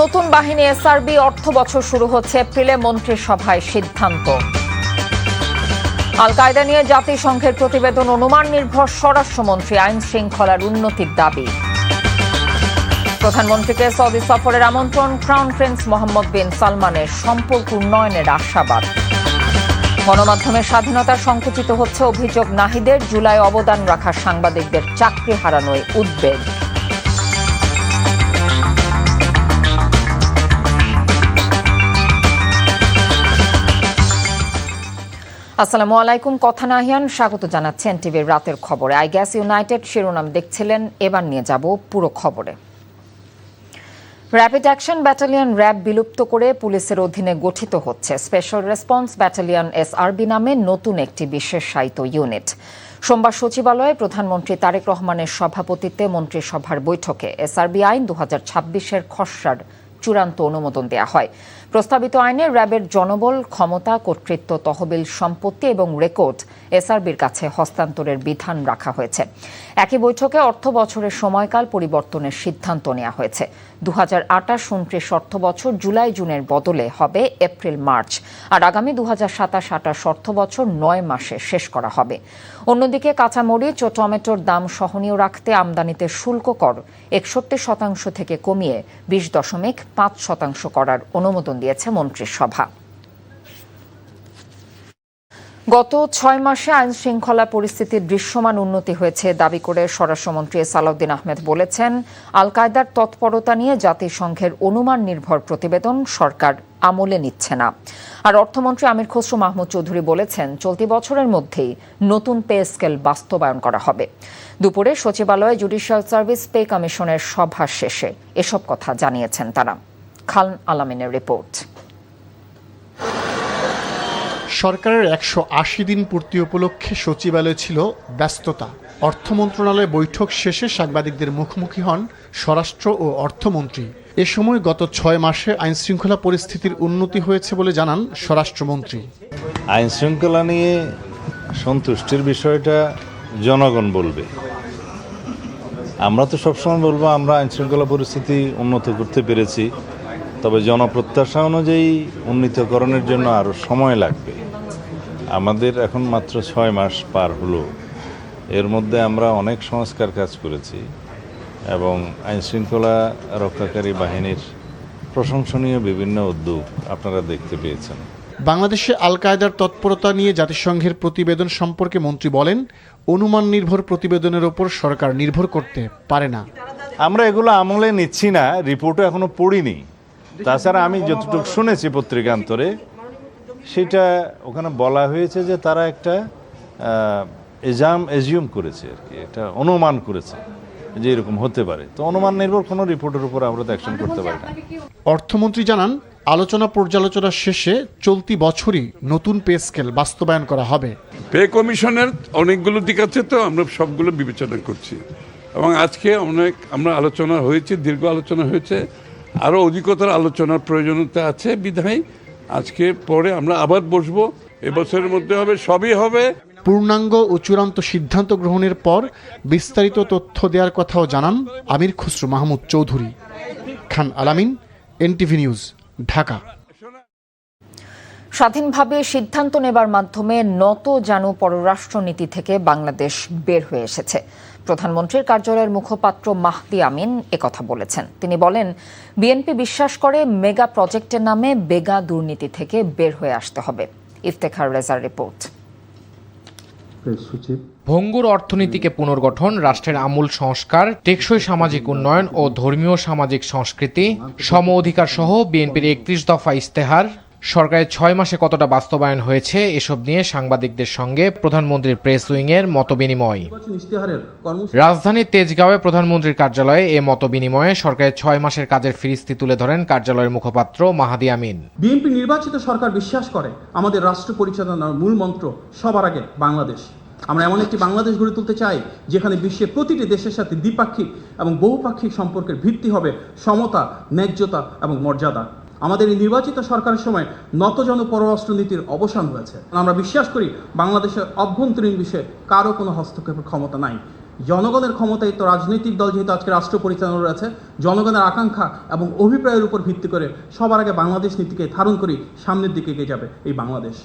নতুন বাহিনী এসআরবি অর্থ বছর শুরু হচ্ছে এপ্রিলে মন্ত্রিসভায় সিদ্ধান্ত। আল কায়দা নিয়ে জাতিসংঘের প্রতিবেদন অনুমান নির্ভর স্বরাষ্ট্রমন্ত্রী আইন শৃঙ্খলার উন্নতির দাবি। প্রধানমন্ত্রীকে সৌদি সফরের আমন্ত্রণ, ক্রাউন প্রিন্স মোহাম্মদ বিন সালমানের সম্পর্ক উন্নয়নের আশাবাদ। গণমাধ্যমের স্বাধীনতা সংকুচিত হচ্ছে অভিযোগ নাহিদের, জুলাই অবদান রাখা সাংবাদিকদের চাকরি হারানোয় উদ্বেগ। আসসালামু আলাইকুম, কথা নাহিয়ান স্বাগত জানাচ্ছি এনটিভির রাতের খবরে। আই গ্যাস ইউনাইটেড শিরোনাম দেখছিলেন, এবার নিয়ে যাব পুরো খবরে। র্যাপিড অ্যাকশন ব্যাটালিয়ন র্যাব বিলুপ্ত করে পুলিশের অধীনে গঠিত হচ্ছে স্পেশাল রেসপন্স ব্যাটালিয়ন এসআরবি নামে নতুন একটি বিশেষায়িত ইউনিট। সোমবার সচিবালয়ে প্রধানমন্ত্রী তারেক রহমানের সভাপতিত্বে মন্ত্রিসভার বৈঠকে এসআরবি আইন 2026-এর খসড়ার চূড়ান্ত অনুমোদন দেওয়া হয়। প্রস্তাবিত আইনে র্যাবের জনবল, ক্ষমতা, কর্তৃত্ব, তহবিল, সম্পত্তি এবং রেকর্ড এসআরবির কাছে হস্তান্তরের বিধান রাখা হয়েছে। একই বৈঠকে অর্থ বছরের সময়কাল পরিবর্তনের সিদ্ধান্ত নেওয়া হয়েছে। 2028-29 অর্থ বছর জুলাই-জুনের বদলে হবে এপ্রিল-মার্চ, আর আগামী 2027-28 অর্থ বছর 9 মাসে শেষ করা হবে। অন্যদিকে কাঁচামরিচ ও টমেটোর দাম সহনীয় রাখতে আমদানিতে শুল্ক কর 61% থেকে কমিয়ে 20.5% করার অনুমোদন দিয়েছে মন্ত্রিসভা। গত 6 মাসে আইন শৃঙ্খলা পরিস্থিতির দৃশ্যমান উন্নতি হয়েছে দাবি করে স্বরাষ্ট্রমন্ত্রী সালাউদ্দিন আহমেদ বলেছেন, আল কায়দার তৎপরতা নিয়ে জাতিসংঘের অনুমান নির্ভর প্রতিবেদন সরকার আমলে নিচ্ছে না। আর অর্থমন্ত্রী আমির খসরু মাহমুদ চৌধুরী বলেছেন, চলতি বছরের মধ্যেই নতুন পে স্কেল বাস্তবায়ন করা হবে। দুপুরে সচিবালয়ে জুডিশিয়াল সার্ভিস পে কমিশনের সভা শেষে এসব কথা জানিয়েছেন তারা। খান আলামিনের রিপোর্ট। সরকারের 180 দিন পূর্তি উপলক্ষে সচিবালয়ে ছিল ব্যস্ততা। অর্থ মন্ত্রণালয়ে বৈঠক শেষে সাংবাদিকদের মুখোমুখি হন স্বরাষ্ট্র ও অর্থমন্ত্রী। এ সময় গত 6 মাসে আইনশৃঙ্খলা পরিস্থিতির উন্নতি হয়েছে বলে জানান স্বরাষ্ট্রমন্ত্রী। আইনশৃঙ্খলা নিয়ে সন্তুষ্টির বিষয়টা জনগণ বলবে। আমরা তো সবসময় বলবো আমরা আইনশৃঙ্খলা পরিস্থিতি উন্নত করতে পেরেছি, তবে জনপ্রত্যাশা অনুযায়ী উন্নীতকরণের জন্য আরও সময় লাগবে। আমাদের এখন মাত্র 6 মাস পার হলো, এর মধ্যে আমরা অনেক সংস্কার কাজ করেছি এবং আইনশৃঙ্খলা রক্ষাকারী বাহিনীর প্রশংসনীয় বিভিন্ন উদ্যোগ আপনারা দেখতে পেয়েছেন। বাংলাদেশে আল কায়দার তৎপরতা নিয়ে জাতিসংঘের প্রতিবেদন সম্পর্কে মন্ত্রী বলেন, অনুমান নির্ভর প্রতিবেদনের ওপর সরকার নির্ভর করতে পারে না। আমরা এগুলো আমলে নিচ্ছি না, রিপোর্টও এখনো পড়িনি। তাছাড়া আমি যতটুকু শুনেছি পত্রিকান্তরে, সেটা ওখানে বলা হয়েছে যে তারা একটা এজিউম করেছে আর কি, এটা অনুমান করেছে যে এরকম হতে পারে। তো অনুমান নির্ভর কোনো রিপোর্টের উপর আমরা তো অ্যাকশন করতে পারি না। অর্থমন্ত্রী জানান, আলোচনা পর্যালোচনা শেষে চলতি বছরই নতুন পে স্কেল বাস্তবায়ন করা হবে। পে কমিশনের অনেকগুলো দিক আছে, তো আমরা সবগুলো বিবেচনা করছি এবং আজকে আমরা আলোচনা হয়েছে, দীর্ঘ আলোচনা হয়েছে, আরও অধিকতর আলোচনার প্রয়োজনীয়তা আছে বিধায় আজকে পরে আমরা আবার বসবো। এবছরের মধ্যে হবে, সবই হবে। পূর্ণাঙ্গ ও চূড়ান্ত সিদ্ধান্ত গ্রহণের পর বিস্তারিত তথ্য দেওয়ার কথাও জানান আমির খসরু মাহমুদ চৌধুরী। খান আলামিন, এনটিভি নিউজ, ঢাকা। স্বাধীনভাবে সিদ্ধান্ত নেবার মাধ্যমে নত জানু পররাষ্ট্রনীতি থেকে বাংলাদেশ বের হয়ে এসেছে। প্রধানমন্ত্রীর কার্যালয়ের মুখপাত্র মাহদি আমিন একথা বলেছেন। তিনি বলেন, বিএনপি বিশ্বাস করে মেগা প্রজেক্টের নামে বেগা দুর্নীতি থেকে বের হয়ে আসতে হবে। ইফতেখার রেজার রিপোর্ট। ভঙ্গুর অর্থনীতিকে পুনর্গঠন, রাষ্ট্রের আমূল সংস্কার, টেকসই সামাজিক উন্নয়ন ও ধর্মীয় সামাজিক সংস্কৃতি, সম অধিকার সহ বিএনপির 31 দফা ইস্তেহার সরকারের 6 মাসে কতটা বাস্তবায়ন হয়েছে, এসব নিয়ে সাংবাদিকদের সঙ্গে প্রধানমন্ত্রীর প্রেস উইংয়ের মতবিনিময়। রাজধানীর তেজগাঁওয়ে প্রধানমন্ত্রীর কার্যালয়ে এ মতবিনিময়ে সরকারের 6 মাসের কাজের ফিরিস্তি তুলে ধরেন কার্যালয়ের মুখপাত্র মাহদি আমিন। বিএনপি নির্বাচিত সরকার বিশ্বাস করে আমাদের রাষ্ট্র পরিচালনার মূল মন্ত্র সবার আগে বাংলাদেশ। আমরা এমন একটি বাংলাদেশ গড়ে তুলতে চাই যেখানে বিশ্বের প্রতিটি দেশের সাথে দ্বিপাক্ষিক এবং বহুপাক্ষিক সম্পর্কের ভিত্তি হবে সমতা, ন্যায্যতা এবং মর্যাদা। আমাদের এই নির্বাচিত সরকারের সময় নতজন পররাষ্ট্রনীতির অবসান হয়েছে। আমরা বিশ্বাস করি বাংলাদেশের অভ্যন্তরীণ বিষয়ে কারো কোনো হস্তক্ষেপের ক্ষমতা নাই। জনগণের ক্ষমতায়িত রাজনৈতিক দল যেহেতু আজকে রাষ্ট্র পরিচালনা রয়েছে, জনগণের আকাঙ্ক্ষা এবং অভিপ্রায়ের উপর ভিত্তি করে সবার আগে বাংলাদেশ নীতিকে ধারণ করে সামনের দিকে এগিয়ে যাবে এই বাংলাদেশ।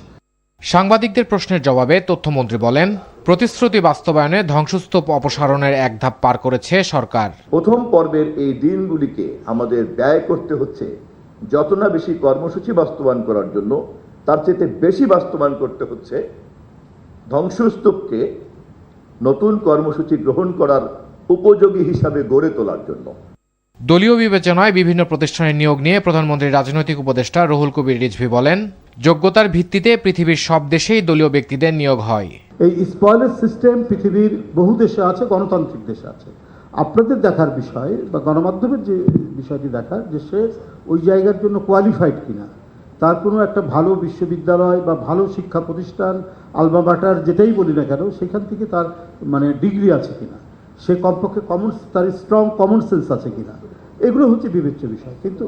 সাংবাদিকদের প্রশ্নের জবাবে তথ্যমন্ত্রী বলেন, প্রতিশ্রুতি বাস্তবায়নে ধ্বংসস্তূপ অপসারণের এক ধাপ পার করেছে সরকার। প্রথম পর্বের এই দিনগুলিকে আমাদের ব্যয় করতে হচ্ছে যত না বেশি কর্মসূচি বাস্তবায়ন করার জন্য, তার চেয়ে বেশি বাস্তবায়ন করতে হচ্ছে ধ্বংসস্তূপকে নতুন কর্মসূচি গ্রহণ করার উপযোগী হিসাবে গড়ে তোলার জন্য। দলীয় বিবেচনায় বিভিন্ন প্রতিষ্ঠানের নিয়োগ নিয়ে প্রধানমন্ত্রীর রাজনৈতিক উপদেষ্টা রুহুল কবির রিজভী বলেন, যোগ্যতার ভিত্তিতে পৃথিবীর সব দেশেই দলীয় ব্যক্তিদের নিয়োগ হয়। এই স্পয়লার সিস্টেম পৃথিবীর বহু দেশে আছে, গণতান্ত্রিক দেশে আছে। আপনাদের দেখার বিষয় বা গণমাধ্যমের যে বিষয়টি দেখার, যে সে ওই জায়গার জন্য কোয়ালিফাইড কিনা, তার কোনো একটা ভালো বিশ্ববিদ্যালয় বা ভালো শিক্ষা প্রতিষ্ঠান, আলমা মাটার যেটাই বলি না কেন, সেখান থেকে তার ডিগ্রি আছে কিনা, সে কমপক্ষে তার স্ট্রং কমন সেন্স আছে কিনা, এগুলো হচ্ছে বিবেচ্য বিষয়, কিন্তু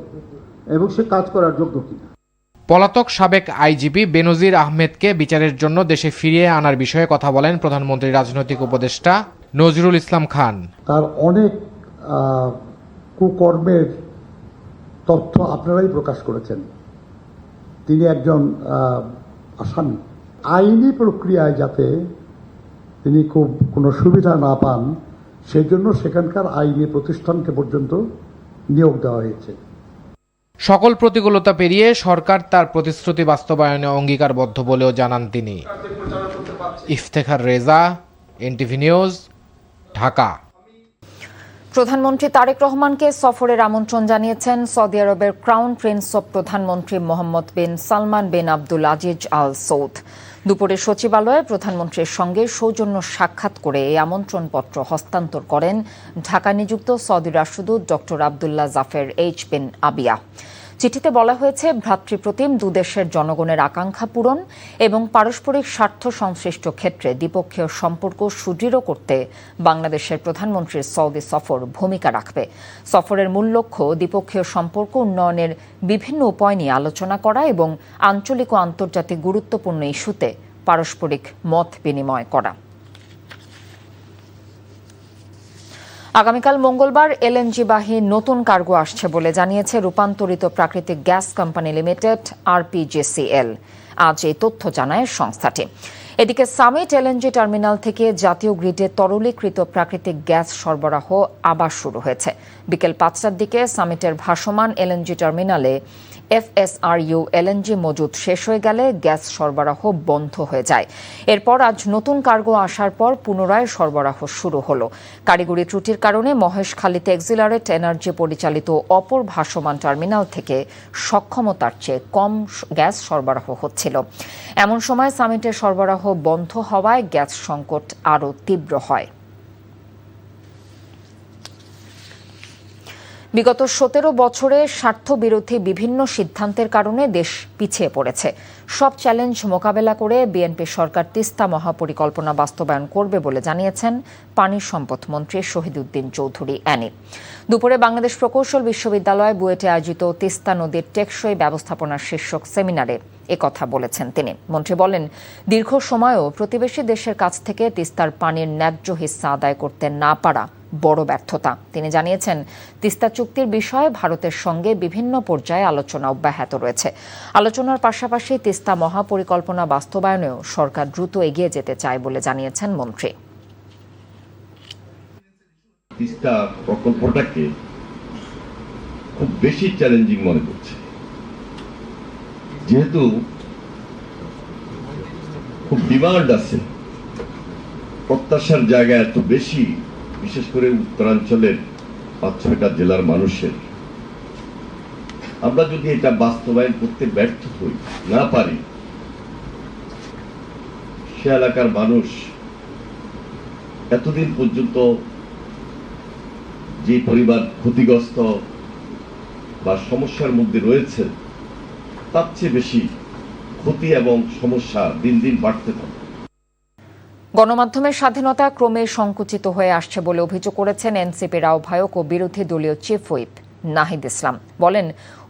এবং সে কাজ করার যোগ্য কিনা। পলাতক সাবেক আইজিপি বেনজির আহমেদকে বিচারের জন্য দেশে ফিরিয়ে আনার বিষয়ে কথা বলেন প্রধানমন্ত্রীর রাজনৈতিক উপদেষ্টা নজরুল ইসলাম খান। তার অনেক কুকর্মের তথ্য আপনারাই প্রকাশ করেছেন। তিনি একজন আসামি। আইনি প্রক্রিয়ায় যাতে তিনি খুব কোনো সুবিধা না পান, সেজন্য সেখানকার আইনি প্রতিষ্ঠানকে পর্যন্ত নিয়োগ দেওয়া হয়েছে। সকল প্রতিকূলতা পেরিয়ে সরকার তার প্রতিশ্রুতি বাস্তবায়নে অঙ্গীকারবদ্ধ বলেও জানান তিনি। Iftekhar Reza, NTV news, Dhaka. প্রধানমন্ত্রী তারেক রহমানকে সফরের আমন্ত্রণ জানিয়েছেন সৌদি আরবের ক্রাউন প্রিন্স অব প্রধানমন্ত্রী মোহাম্মদ বিন সালমান বিন আব্দুল আজিজ আল সৌদ। দুপুরে সচিবালয়ে প্রধানমন্ত্রীর সঙ্গে সৌজন্য সাক্ষাৎ করে এই আমন্ত্রণপত্র হস্তান্তর করেন ঢাকা নিযুক্ত সৌদি রাষ্ট্রদূত ডক্টর আবদুল্লাহ জাফের এইচ বিন আবিয়া। চিঠিতে বলা হয়েছে, ভ্রাতৃপ্রতিম দুদেশের জনগণের আকাঙ্ক্ষা পূরণ এবং পারস্পরিক স্বার্থ সংশ্লিষ্ট ক্ষেত্রে দ্বিপক্ষীয় সম্পর্ক সুদৃঢ় করতে বাংলাদেশের প্রধানমন্ত্রীর সৌদি সফর ভূমিকা রাখবে। সফরের মূল লক্ষ্য দ্বিপক্ষীয় সম্পর্ক উন্নয়নের বিভিন্ন উপায় নিয়ে আলোচনা করা এবং আঞ্চলিক ও আন্তর্জাতিক গুরুত্বপূর্ণ ইস্যুতে পারস্পরিক মত বিনিময় করা। আগামীকাল মঙ্গলবার এলএনজি-বাহী নতুন কার্গো আসছে বলে জানিয়েছে রূপান্তরিত প্রাকৃতিক গ্যাস কোম্পানি লিমিটেড আরপিজিসিএল। আজ এই তথ্য জানায় সংস্থাটি। এদিকে সামিট এলএনজি টার্মিনাল থেকে জাতীয় গ্রিডে তরলীকৃত প্রাকৃতিক গ্যাস সরবরাহ আবার শুরু হয়েছে। বিকেল ৫টার দিকে সামিটের ভাসমান এলএনজি টার্মিনালে এফএসআরইউ এলএনজি মজুদ শেষ হয়ে গেলে গ্যাস সরবরাহ বন্ধ হয়ে যায়। এরপর আজ নতুন কার্গো আসার পর পুনরায় সরবরাহ শুরু হলো। কারিগরি ত্রুটির কারণে মহেশখালীতে এক্সিলারেট এনার্জি পরিচালিত অপর ভাসমান টার্মিনাল থেকে সক্ষমতার চেয়ে কম গ্যাস সরবরাহ হচ্ছিল। এমন সময় সামিটের সরবরাহ বন্ধ হওয়ায় গ্যাস সংকট আরও তীব্র হয়। বিগত ১৭ বছরে স্বার্থবিরোধী বিভিন্ন সিদ্ধান্তের কারণে দেশ পিছিয়ে পড়েছে। সব চ্যালেঞ্জ মোকাবেলা করে বিএনপি সরকার তিস্তা মহাপরিকল্পনা বাস্তবায়ন করবে বলে জানিয়েছেন পানি সম্পদ মন্ত্রী শহীদউদ্দিন চৌধুরী অ্যানি। দুপুরে বাংলাদেশ প্রকৌশল বিশ্ববিদ্যালয় বুয়েটে আয়োজিত তিস্তা নদীর টেকসই ব্যবস্থাপনার শীর্ষক সেমিনারে একথা বলেছেন তিনি। মন্ত্রী বলেন, দীর্ঘ সময়ও প্রতিবেশী দেশের কাছ থেকে তিস্তার পানির ন্যায্য হিস্সা আদায় করতে না পারা বড় ব্যর্থতা। তিনি জানিয়েছেন, তিস্তা চুক্তির বিষয়ে ভারতের সঙ্গে বিভিন্ন পর্যায়ে আলোচনা অব্যাহত রয়েছে। আলোচনার পাশাপাশি তিস্তা মহাপরিকল্পনা বাস্তবায়নেও সরকার দ্রুত এগিয়ে যেতে চায় বলে জানিয়েছেন মন্ত্রী। তিস্তা প্রকল্পটাকে খুব বেশি চ্যালেঞ্জিং মনে করছে, যেহেতু খুব ডিমান্ড আছে, প্রত্যাশার জায়গা এত বেশি, বিশেষ করে উত্তরাঞ্চলের ৫-৬টা জেলার মানুষের। আমরা যদি এটা বাস্তবায়ন করতে ব্যর্থ হই, না পারি, সে এলাকার মানুষ এতদিন পর্যন্ত যে পরিবার ক্ষতিগ্রস্ত বা সমস্যার মধ্যে রয়েছে, তার চেয়ে বেশি ক্ষতি এবং সমস্যা দিন দিন বাড়তে থাকে। গণমাধ্যমের স্বাধীনতা ক্রমে সংকুচিত হয়ে আসছে বলে অভিযোগ করেছেন এনসিপির আহ্বায়ক ও বিরোধী দলীয় চিফ হুইপ নাহিদ ইসলাম। বলেন,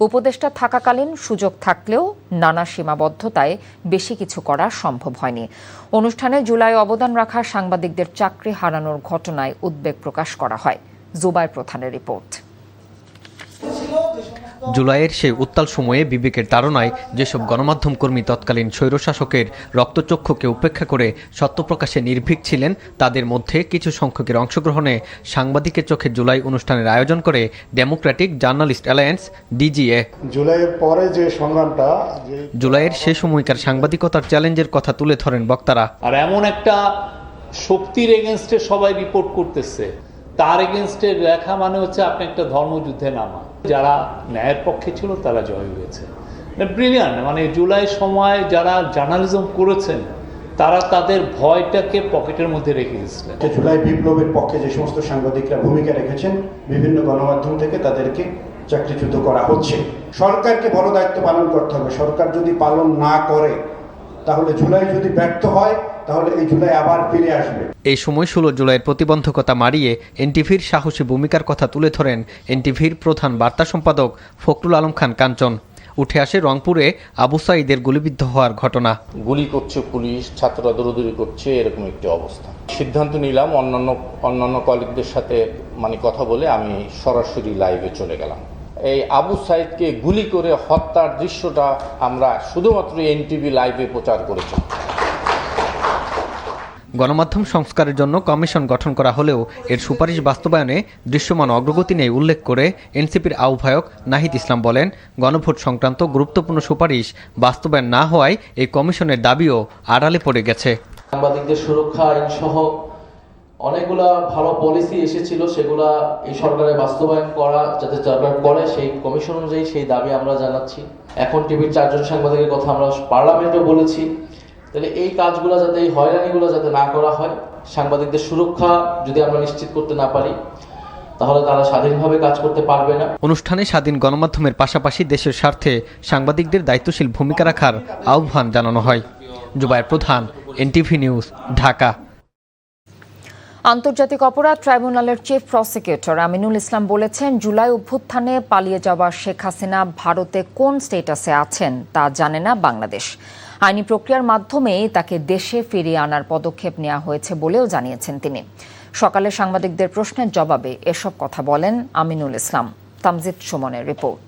উপদেষ্টা থাকাকালীন সুযোগ থাকলেও নানা সীমাবদ্ধতায় বেশি কিছু করা সম্ভব হয়নি। অনুষ্ঠানে জুলাই অবদান রাখা সাংবাদিকদের চাকরি হারানোর ঘটনায় উদ্বেগ প্রকাশ করা হয়। জুবাইর প্রধানের রিপোর্ট। জুলাইয়ের সেই উত্তাল সময়ে বিবেকের তাড়নায় যেসব গণমাধ্যম কর্মী তৎকালীন স্বৈরশাসকের রক্তচক্ষুকে উপেক্ষা করে সত্য প্রকাশে নির্ভীক ছিলেন, তাদের মধ্যে কিছু সংখ্যকের অংশগ্রহণে সাংবাদিকের চোখে জুলাই অনুষ্ঠানের আয়োজন করে ডেমোক্রেটিক জার্নালিস্ট অ্যালায়েন্স ডিজিএ। জুলাইয়ের পরে যে সংগ্রামটা, জুলাইয়ের সে সময়কার সাংবাদিকতার চ্যালেঞ্জের কথা তুলে ধরেন বক্তারা। আর এমন একটা শক্তির এগেনস্টে সবাই রিপোর্ট করতেছে, তার এগেনস্টে লেখা মানে হচ্ছে আপনি একটা ধর্মযুদ্ধে নামা। যারা ন্যায়ের পক্ষে ছিল তারা জয় হয়েছে। ব্রিলিয়ান্ট, মানে জুলাই সময় যারা জার্নালিজম করেছেন তারা তাদের ভয়টাকে পকেটের মধ্যে রেখে দিয়েছিলেন। জুলাই বিপ্লবের পক্ষে যে সমস্ত সাংবাদিকরা ভূমিকা রেখেছেন, বিভিন্ন গণমাধ্যম থেকে তাদেরকে চাকরিচ্যুত করা হচ্ছে। সরকারকে বড় দায়িত্ব পালন করতে হবে। সরকার যদি পালন না করে, তাহলে জুলাই যদি ব্যর্থ হয়, তাহলে এই জুলাই আবার ফিরে আসবে। এই সময় 16 জুলাইয়ের প্রতিবন্ধকতা মারিয়ে এনটিভির সাহসী ভূমিকার কথা তুলে ধরেন এনটিভির প্রধান বার্তা সম্পাদক ফখরুল আলম খান কাঞ্চন। উঠে আসে রংপুরে আবু সাঈদের গুলিবিদ্ধ হওয়ার ঘটনা। গুলি করছে পুলিশ, ছাত্ররা দৌড়াদৌড়ি করছে, এরকম একটি অবস্থা। সিদ্ধান্ত নিলাম অন্যান্য কলিগদের সাথে কথা বলে আমি সরাসরি লাইভে চলে গেলাম। এই আবু সাঈদকে গুলি করে হত্যার দৃশ্যটা আমরা শুধুমাত্র এনটিভি লাইভে প্রচার করেছি। গণমাধ্যম সংস্কারের জন্য কমিশন গঠন করা হলেও এর সুপারিশ বাস্তবায়নে দৃশ্যমান অগ্রগতি নেই উল্লেখ করে এনসিপির আহ্বায়ক নাহিদ ইসলাম বলেন, গণভোট সংক্রান্ত গুরুত্বপূর্ণ সুপারিশ বাস্তবায়ন না হওয়ায় এই কমিশনের দাবিও আড়ালে পড়ে গেছে। সাংবাদিকদের সুরক্ষা আইন সহ অনেকগুলা ভালো পলিসি এসেছিল, সেগুলা এই সরকারের বাস্তবায়ন করা যাতে সরকার করে, সেই কমিশন অনুযায়ী সেই দাবি আমরা জানাচ্ছি। এখন টিভির 4 জন সাংবাদিকের কথা আমরা পার্লামেন্টেও বলেছি। তাহলে এই কাজগুলো যাতে, এই হয়রানিগুলো যাতে না করা হয়, সাংবাদিকদের সুরক্ষা যদি আমরা নিশ্চিত করতে না পারি, তাহলে তারা স্বাধীনভাবে কাজ করতে পারবে না। অনুষ্ঠানে স্বাধীন গণমাধ্যমের পাশাপাশি দেশের স্বার্থে সাংবাদিকদের দায়িত্বশীল ভূমিকা রাখার আহ্বান জানানো হয়। জুবাইর প্রধান, এনটিভি নিউজ, ঢাকা। আন্তর্জাতিক অপরাধ ট্রাইব্যুনালের চিফ প্রসিকিউটর আমিনুল ইসলাম বলেছেন, জুলাই অভ্যুত্থানে পালিয়ে যাওয়া শেখ হাসিনা ভারতে কোন স্টেটাসে আছেন তা জানে না বাংলাদেশ। আইনি প্রক্রিয়ার মাধ্যমেই তাকে দেশে ফিরিয়ে আনার পদক্ষেপ নেওয়া হয়েছে বলেও জানিয়েছেন তিনি। সকালে সাংবাদিকদের প্রশ্নের জবাবে এসব কথা বলেন আমিনুল ইসলাম। তামজিদ সুমনের রিপোর্ট।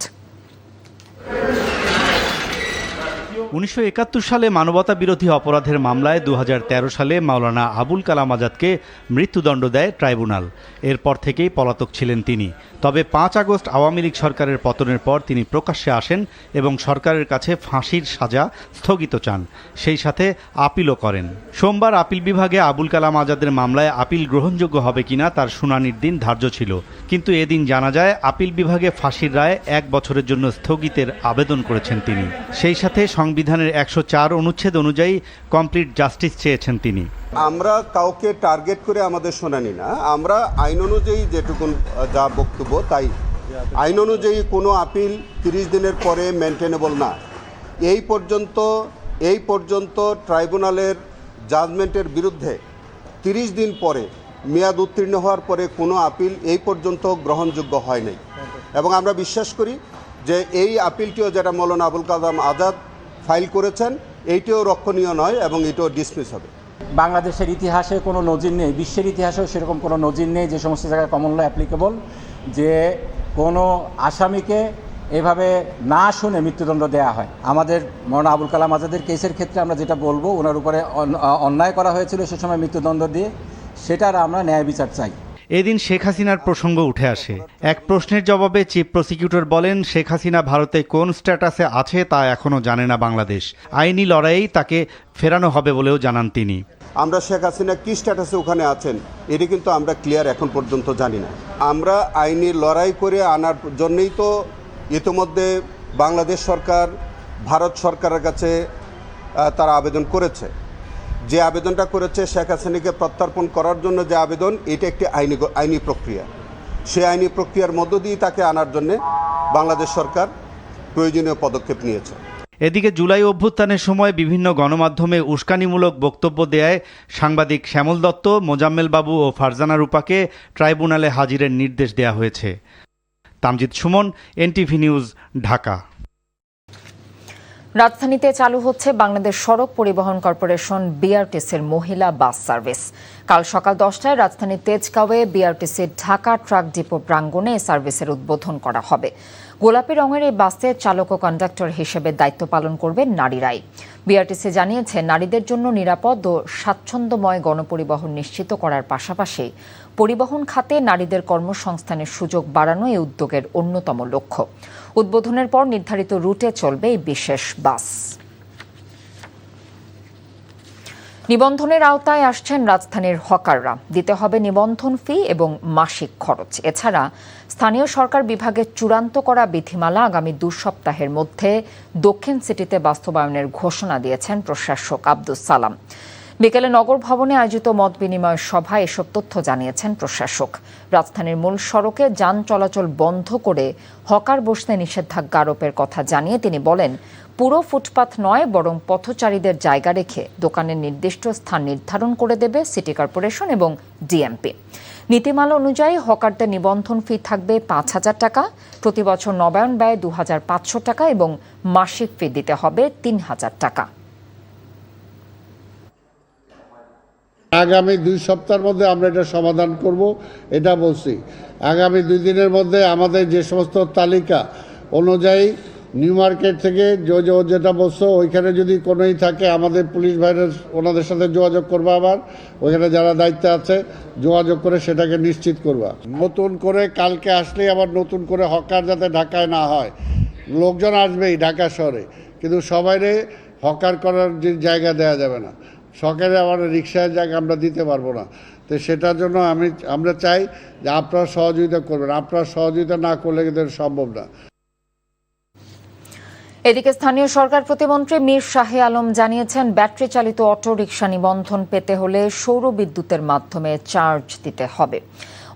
1971 সালে মানবতা বিরোধী অপরাধের মামলায় 2013 সালে মাওলানা আবুল কালাম আজাদকে মৃত্যুদণ্ড দেয় ট্রাইব্যুনাল। এরপর থেকেই পলাতক ছিলেন তিনি। তবে 5 আগস্ট আওয়ামী লীগ সরকারের পতনের পর তিনি প্রকাশ্যে আসেন এবং সরকারের কাছে ফাঁসির সাজা স্থগিত চান, সেই সাথে আপিলও করেন। সোমবার আপিল বিভাগে আবুল কালাম আজাদের মামলায় আপিল গ্রহণযোগ্য হবে কিনা তার শুনানির দিন ধার্য ছিল, কিন্তু এদিন জানা যায় আপিল বিভাগে ফাঁসির রায় 1 বছরের জন্য স্থগিতের আবেদন করেছেন তিনি। সেই সাথে সংবিধানের 104 অনুচ্ছেদ অনুযায়ী কমপ্লিট জাস্টিস চেয়েছেন তিনি। আমরা কাউকে টার্গেট করে আমাদের শুনানি না, আমরা আইন অনুযায়ী যেটুকুন যা বক্তব্য তাই। আইন অনুযায়ী কোনো আপিল 30 দিনের পরে মেনটেনেবল না। এই পর্যন্ত ট্রাইব্যুনালের জাজমেন্টের বিরুদ্ধে 30 দিন পরে মেয়াদ উত্তীর্ণ হওয়ার পরে কোনো আপিল এই পর্যন্ত গ্রহণযোগ্য হয় নাই, এবং আমরা বিশ্বাস করি যে এই আপিলটিও যেটা মৌলানা আবুল কালাম আজাদ ফাইল করেছেন, এইটিও রক্ষণীয় নয় এবং এটিও ডিসমিস হবে। বাংলাদেশের ইতিহাসে কোনো নজির নেই, বিশ্বের ইতিহাসেও সেরকম কোনো নজির নেই যে সমস্ত জায়গায় কমন ল অ্যাপ্লিকেবল, যে কোনো আসামিকে এভাবে না শুনে মৃত্যুদণ্ড দেওয়া হয়। আমাদের মৌলানা আবুল কালাম আজাদের কেসের ক্ষেত্রে আমরা যেটা বলবো, ওনার উপরে অন্যায় করা হয়েছিল সে সময় মৃত্যুদণ্ড দিয়ে, সেটার আমরা ন্যায় বিচার চাই। এদিন শেখ হাসিনার প্রসঙ্গ উঠে আসে। এক প্রশ্নের জবাবে চিফ প্রসিকিউটর বলেন, শেখ হাসিনা ভারতে কোন স্ট্যাটাসে আছে তা এখনও জানে না বাংলাদেশ। আইনি লড়াইয়েই তাকে ফেরানো হবে বলেও জানান তিনি। আমরা শেখ হাসিনা কী স্ট্যাটাসে ওখানে আছেন এটি কিন্তু আমরা ক্লিয়ার এখন পর্যন্ত জানি না। আমরা আইনি লড়াই করে আনার জন্যই তো ইতিমধ্যে বাংলাদেশ সরকার ভারত সরকারের কাছে তারা আবেদন করেছে। যে আবেদনটা করেছে শেখ হাসিনাকে প্রত্যর্পণ করার জন্য যে আবেদন, এটা একটি আইনি প্রক্রিয়া। সেই আইনি প্রক্রিয়ার মধ্য দিয়ে তাকে আনার জন্য বাংলাদেশ সরকার প্রয়োজনীয় পদক্ষেপ নিয়েছে। এদিকে জুলাই অভ্যুত্থানের সময় বিভিন্ন গণমাধ্যমে উস্কানিমূলক বক্তব্য দেয় সাংবাদিক শ্যামল দত্ত, মোজাম্মেল বাবু ও ফারজানা রূপাকে ট্রাইব্যুনালে হাজিরের নির্দেশ দেওয়া হয়েছে। Tamjid Suman, NTV news, Dhaka. রাজধানীতে চালু হচ্ছে বাংলাদেশ সড়ক পরিবহন কর্পোরেশন বিআরটিসির মহিলা বাস সার্ভিস। কাল সকাল 10টায় রাজধানীর তেজগাঁওয়ে বিআরটিসির ঢাকা ট্রাক ডিপো প্রাঙ্গণে সার্ভিসের উদ্বোধন করা হবে। গোলাপি রঙের এই বাসে চালক ও কন্ডাক্টর হিসেবে দায়িত্ব পালন করবেন নারীরাই। বিআরটিসি জানিয়েছে, নারীদের জন্য নিরাপদ ও স্বাচ্ছন্দ্যময় গণপরিবহন নিশ্চিত করার পাশাপাশি পরিবহন খাতে নারীদের কর্মসংস্থানের সুযোগ বাড়ানো এই উদ্যোগের অন্যতম লক্ষ্য। উদ্বোধনের পর নির্ধারিত রুটে চলবে এই বিশেষ বাস। নিবন্ধনের আওতায় আসছেন রাজধানীর হকাররা। দিতে হবে নিবন্ধন ফি এবং মাসিক খরচ। এছাড়া স্থানীয় সরকার বিভাগের চূড়ান্ত করা বিধিমালা আগামী 2 সপ্তাহের মধ্যে দক্ষিণ সিটিতে বাস্তবায়নের ঘোষণা দিয়েছেন প্রশাসক আব্দুস সালাম। বিকেলে নগর ভবনে আয়োজিত মত বিনিময় সভায় এসব তথ্য জানিয়েছেন প্রশাসক। রাজধানীর মূল সড়কে যান চলাচল বন্ধ করে হকার বসতে নিষেধাজ্ঞা আরোপের কথা জানিয়ে তিনি বলেন, পুরো ফুটপাত নয়, বরং পথচারীদের জায়গা রেখে দোকানের নির্দিষ্ট স্থান নির্ধারণ করে দেবে সিটি কর্পোরেশন এবং ডিএমপি। নীতিমালা অনুযায়ী হকারদের নিবন্ধন ফি থাকবে 5,000 টাকা, প্রতি বছর নবায়ন ব্যয় 2,500 টাকা এবং মাসিক ফি দিতে হবে 3,000 টাকা। আগামী 2 সপ্তাহের মধ্যে আমরা এটা সমাধান করব, এটা বলছি। আগামী 2 দিনের মধ্যে আমাদের যে সমস্ত তালিকা অনুযায়ী নিউ মার্কেট থেকে যেটা বলছো, ওইখানে যদি কোনোই থাকে আমাদের পুলিশ ভাইরা ওনাদের সাথে যোগাযোগ করবা, আবার ওইখানে যারা দায়িত্বে আছে যোগাযোগ করে সেটাকে নিশ্চিত করবা। নতুন করে কালকে আসলেই আবার নতুন করে হকার যাতে ঢাকায় না হয়। লোকজন আসবেই ঢাকা শহরে, কিন্তু সবাইরে হকার করার যে জায়গা দেওয়া যাবে না। সরকারে আমার রিক্সায় জায়গা আমরা দিতে পারবো না। তো সেটার জন্য আমরা চাই যে আপনারা সহযোগিতা করবেন। আপনারা সহযোগিতা না করলে কিন্তু সম্ভব না। এদিকে স্থানীয় সরকার প্রতিমন্ত্রী মীর শাহে আলম জানিয়েছেন, ব্যাটারি চালিত অটো রিকশা নিবন্ধন পেতে হলে সৌর বিদ্যুতের মাধ্যমে চার্জ দিতে হবে।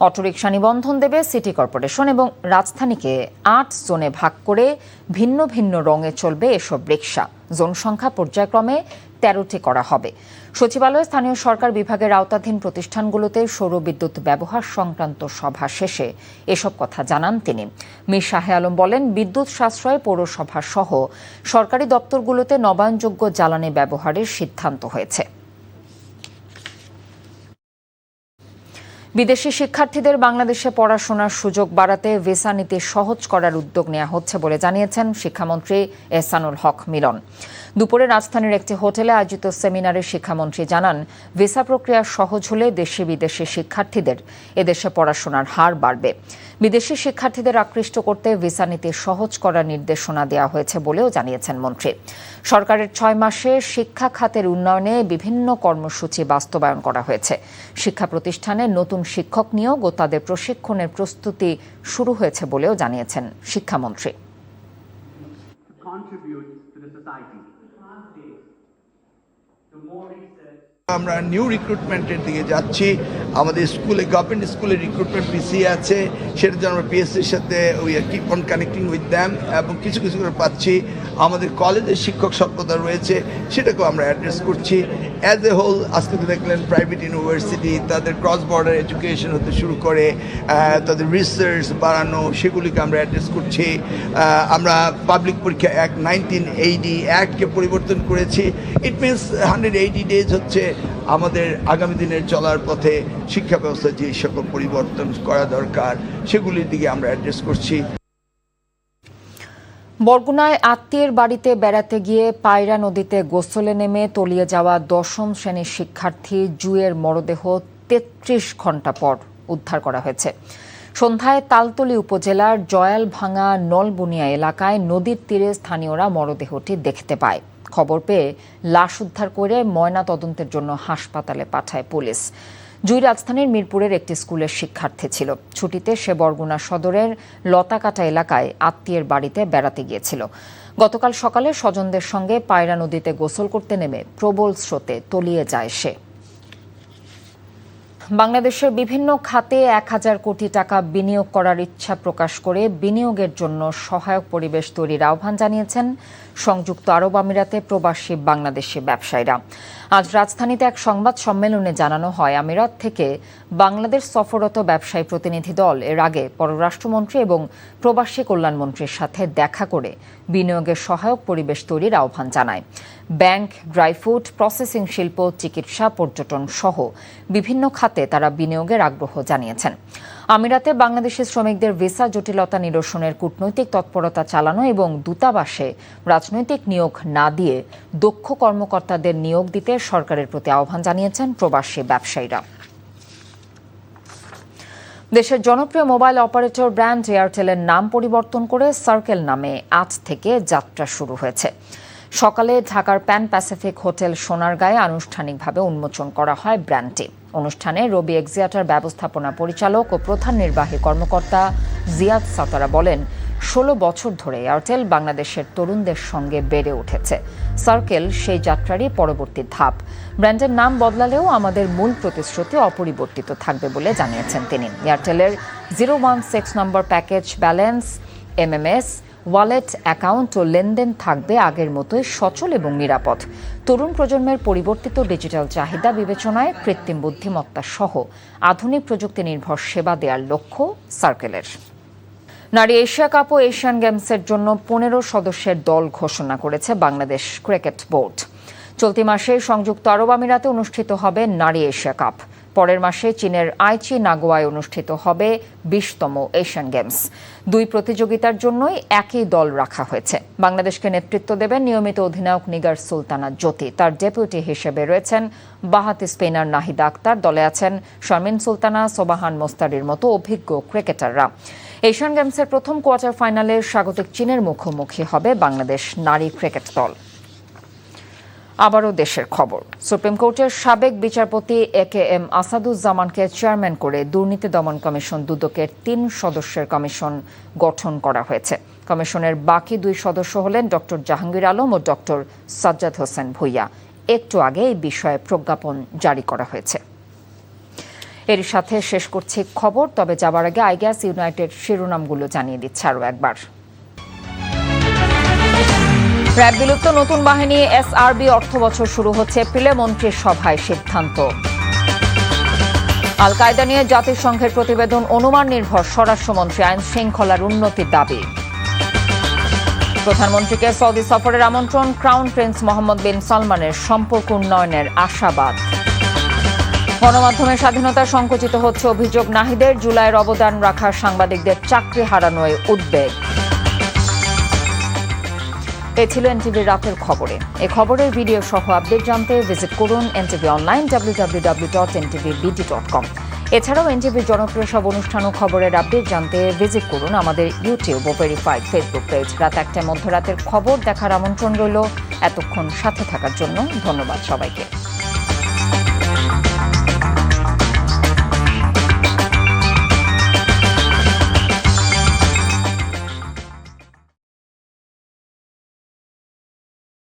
অটোরিকশা নিবন্ধন দেবে সিটি কর্পোরেশন এবং রাজধানীকে 8 জোনে ভাগ করে ভিন্ন ভিন্ন রঙে চলবে এসব রিকশা। জোন সংখ্যা পর্যায়ক্রমে 13টি করা হবে। সচিবালয়ে স্থানীয় সরকার বিভাগের আওতাধীন প্রতিষ্ঠানগুলোতে সৌর বিদ্যুৎ ব্যবহার সংক্রান্ত সভা শেষে এসব কথা জানান তিনি। মীর শাহে আলম বলেন, বিদ্যুৎ সাশ্রয়ে পৌরসভা সহ সরকারি দপ্তরগুলোতে নবায়নযোগ্য জ্বালানি ব্যবহারের সিদ্ধান্ত হয়েছে। বিদেশি শিক্ষার্থীদের বাংলাদেশে পড়াশোনার সুযোগ বাড়াতে ভিসা নীতি সহজ করার উদ্যোগ নেওয়া হচ্ছে বলে জানিয়েছেন শিক্ষামন্ত্রী এহসানুল হক মিলন। দুপুরে রাজধানীর একটি হোটেলে আয়োজিত সেমিনারে শিক্ষামন্ত্রী জানান, ভিসা প্রক্রিয়া সহজ হলে দেশি বিদেশি শিক্ষার্থীদের এদেশে পড়াশোনার হার বাড়বে। বিদেশি শিক্ষার্থীদের আকৃষ্ট করতে ভিসা নীতি সহজ করার নির্দেশনা দেওয়া হয়েছে বলেও জানিয়েছেন মন্ত্রী। সরকারের 6 মাসে শিক্ষা খাতের উন্নয়নে বিভিন্ন কর্মসূচি বাস্তবায়ন করা হয়েছে। শিক্ষা প্রতিষ্ঠানে নতুন শিক্ষক নিয়োগ ও তাদের প্রশিক্ষণের প্রস্তুতি শুরু হয়েছে বলেও জানিয়েছেন শিক্ষামন্ত্রী। আমরা নিউ রিক্রুটমেন্টের দিকে যাচ্ছি। আমাদের স্কুলে, গভর্নমেন্ট স্কুলে রিক্রুটমেন্ট পিছিয়ে আছে, সেটার জন্য আমরা পিএসসির সাথে we are keep on connecting with them, এবং কিছু কিছু করে পাচ্ছি। আমাদের কলেজের শিক্ষক স্বল্পতা রয়েছে, সেটাকেও আমরা অ্যাড্রেস করছি। অ্যাজ এ হোল আজকে তো দেখলেন প্রাইভেট ইউনিভার্সিটি তাদের ক্রস বর্ডার এডুকেশন হতে শুরু করে তাদের রিসার্চ বাড়ানো, সেগুলিকে আমরা অ্যাড্রেস করছি। আমরা পাবলিক পরীক্ষা অ্যাক্ট 1980 অ্যাক্টকে পরিবর্তন করেছি। ইট মিনস 180 ডেজ হচ্ছে আমাদের আগামী দিনের চলার পথে শিক্ষা ব্যবস্থা যে সকল পরিবর্তন করা দরকার সেগুলির দিকে আমরা অ্যাড্রেস করছি। বরগুনায় আত্মীয়ের বাড়িতে বেড়াতে গিয়ে পায়রা নদীতে গোসলে নেমে তলিয়ে যাওয়া 10ম শ্রেণীর শিক্ষার্থী জুয়ের মরদেহ 33 ঘণ্টা পর উদ্ধার করা হয়েছে। সন্ধ্যায় তালতলী উপজেলার জয়ালভাঙা নলবুনিয়া এলাকায় নদীর তীরে স্থানীয়রা মরদেহটি দেখতে পায়। খবর পেয়ে লাশ উদ্ধার করে ময়না তদন্তের জন্য হাসপাতালে পাঠায় পুলিশ। জুই রাজধানীর মিরপুরের একটি স্কুলের শিক্ষার্থী ছিল। ছুটিতে সে বরগুনা সদরের লতাকাটা এলাকায় আত্মীয়ের বাড়িতে বেড়াতে গিয়েছিল। গতকাল সকালে স্বজনদের সঙ্গে পায়রা নদীতে গোসল করতে নেমে প্রবল স্রোতে তলিয়ে যায় সে। বাংলাদেশের বিভিন্ন খাতে ১,০০০ কোটি টাকা বিনিয়োগ করার ইচ্ছা প্রকাশ করে বিনিয়োগের জন্য সহায়ক পরিবেশ তৈরির আহ্বান জানিয়েছেন সংযুক্ত আরব আমিরাতে প্রবাসী বাংলাদেশি ব্যবসায়ীরা। আজ রাজধানীতে এক সংবাদ সম্মেলনে জানানো হয়, আমিরাত থেকে বাংলাদেশ সফররত ব্যবসায়ী প্রতিনিধি দল এর আগে পররাষ্ট্রমন্ত্রী এবং প্রবাসী কল্যাণমন্ত্রীর সাথে দেখা করে বিনিয়োগের সহায়ক পরিবেশ তৈরির আহ্বান জানায়। ব্যাংক, ড্রাই ফুড, প্রসেসিং শিল্প, চিকিৎসা, পর্যটন সহ বিভিন্ন খাতে তারা বিনিয়োগের আগ্রহ জানিয়েছেন। আমিরাতে বাংলাদেশি শ্রমিকদের ভিসা জটিলতা নিরসনের কূটনৈতিক তৎপরতা চালানো এবং দূতাবাসে রাজনৈতিক নিয়োগ না দিয়ে দক্ষ কর্মকর্তাদের নিয়োগ দিতে সরকারের প্রতি আহ্বান জানিয়েছেন প্রবাসী ব্যবসায়ীরা। দেশের জনপ্রিয় মোবাইল অপারেটর ব্র্যান্ড এয়ারটেলের নাম পরিবর্তন করে সার্কেল নামে আজ থেকে যাত্রা শুরু হয়েছে। সকালে ঢাকার প্যান প্যাসিফিক হোটেল সোনারগাঁয়ে আনুষ্ঠানিকভাবে উন্মোচন করা হয় ব্র্যান্ডটি। অনুষ্ঠানে রবি এক্সিয়াটার ব্যবস্থাপনা পরিচালক ও প্রধান নির্বাহী কর্মকর্তা জিয়াদ সাতারা বলেন, ১৬ বছর ধরে এয়ারটেল বাংলাদেশের তরুণদের সঙ্গে বেড়ে উঠেছে। সার্কেল সেই যাত্রারই পরবর্তী ধাপ। ব্র্যান্ডের নাম বদলালেও আমাদের মূল প্রতিশ্রুতি অপরিবর্তিত থাকবে বলে জানিয়েছেন তিনি। এয়ারটেলের 016 নম্বর package balance, MMS, wallet, account ও লেনদেন থাকবে আগের মতোই সচল এবং নিরাপদ। তরুণ প্রজন্মের পরিবর্তিত ডিজিটাল চাহিদা বিবেচনায় কৃত্রিম বুদ্ধিমত্তা সহ আধুনিক প্রযুক্তি নির্ভর সেবা দেওয়ার লক্ষ্য সার্কেলের। নারী এশিয়া কাপ ও এশিয়ান গেমসের জন্য 15 সদস্যের দল ঘোষণা করেছে বাংলাদেশ ক্রিকেট বোর্ড। চলতি মাসে সংযুক্ত আরব আমিরাতে অনুষ্ঠিত হবে নারী এশিয়া কাপ। পরের মাসে চীনের আইচি নাগোয়ায় অনুষ্ঠিত হবে 20তম এশিয়ান গেমস। দুই প্রতিযোগিতার জন্যই একই দল রাখা হয়েছে। বাংলাদেশকে নেতৃত্ব দেবেন নিয়মিত অধিনায়ক নিগার সুলতানা জ্যোতি। তার ডেপুটি হিসেবে রয়েছেন বাঁহাতি স্পিনার নাহিদা আক্তার। দলে আছেন শারমিন সুলতানা, সোবাহান মোস্তারির মতো অভিজ্ঞ ক্রিকেটাররা। এশিয়ান গেমসের প্রথম কোয়ার্টার ফাইনালে স্বাগতিক চীনের মুখোমুখি হবে বাংলাদেশ নারী ক্রিকেট দল। আবারও দেশের খবর। সুপ্রিম কোর্টের সাবেক বিচারপতি AKM আসাদুজ্জামানকে চেয়ারম্যান করে দুর্নীতি দমন কমিশন দুদকের 3 সদস্যের কমিশন গঠন করা হয়েছে। কমিশনের বাকি 2 সদস্য হলেন ডক্টর জাহাঙ্গীর আলম ও ডক্টর সাজ্জাদ হোসেন ভূঁইয়া। একটু আগে এই বিষয়ে প্রজ্ঞাপন জারি করা হয়েছে। এর সাথে শেষ করছি খবর, তবে যাবার আগে আইগ্যাস ইউনাইটেড শিরোনামগুলো জানিয়ে দিচ্ছে আরও একবার। র্যাব বিলুপ্ত নতুন বাহিনী SRB অর্থ বছর শুরু হচ্ছে এপ্রিলে, মন্ত্রীর সভায় সিদ্ধান্ত। আল কায়দা নিয়ে জাতিসংঘের প্রতিবেদন অনুমান নির্ভর, স্বরাষ্ট্রমন্ত্রী আইন শৃঙ্খলার উন্নতির দাবি। প্রধানমন্ত্রীকে সৌদি সফরের আমন্ত্রণ, ক্রাউন প্রিন্স মোহাম্মদ বিন সালমানের সম্পর্ক উন্নয়নের আশাবাদ। গণমাধ্যমের স্বাধীনতা সংকুচিত হচ্ছে অভিযোগ নাহিদের, জুলাইয়ের অবদান রাখা সাংবাদিকদের চাকরি হারানোয় উদ্বেগ। এ ছিল এনটিভির রাতের খবরে। এ খবরের ভিডিও সহ আপডেট জানতে ভিজিট করুন এনটিভি অনলাইন www.ntvbd.com। এছাড়াও এনটিভির জনপ্রিয় সব অনুষ্ঠান ও খবরের আপডেট জানতে ভিজিট করুন আমাদের ইউটিউব ও ভেরিফাইড ফেসবুক পেজ। রাত 1টায় মধ্যরাতের খবর দেখার আমন্ত্রণ রইল। এতক্ষণ সাথে থাকার জন্য ধন্যবাদ সবাইকে।